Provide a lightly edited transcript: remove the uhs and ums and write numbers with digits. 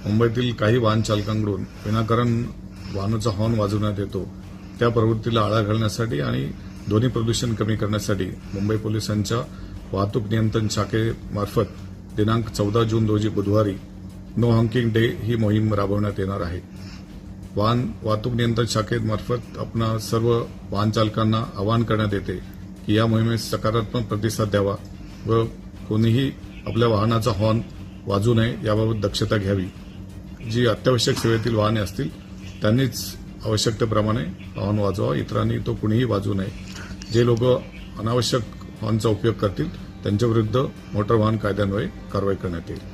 मुंबईतील काही वाहन चालकांकडून विनाकारण वाहनाचा हॉर्न वाजवण्यात येतो त्या प्रवृत्तीला आळा घालण्यासाठी आणि ध्वनी प्रदूषण कमी करण्यासाठी मुंबई पोलिसांच्या वाहतूक नियंत्रण शाखेमार्फत दिनांक 14 जून रोजी बुधवारी नो हॉकिंग डे ही मोहीम राबवण्यात येणार आहे। वाहतूक नियंत्रण शाखेमार्फत आपणा सर्व वाहन चालकांना आवाहन करण्यात येते की या मोहिमेस सकारात्मक प्रतिसाद द्यावा व कोणीही आपल्या वाहनाचा हॉर्न वाजवू नये याबाबत दक्षता घ्यावी। जी अत्यावश्यक सेवेतील वाहने असतील त्यांनीच आवश्यकतेप्रमाणे हॉर्न वाजवावा, इतरांनी तो कुणीही वाजवू नये। जे लोक अनावश्यक हॉर्नचा उपयोग करतील त्यांच्याविरुद्ध मोटार वाहन कायद्यान्वये कारवाई करण्यात येईल।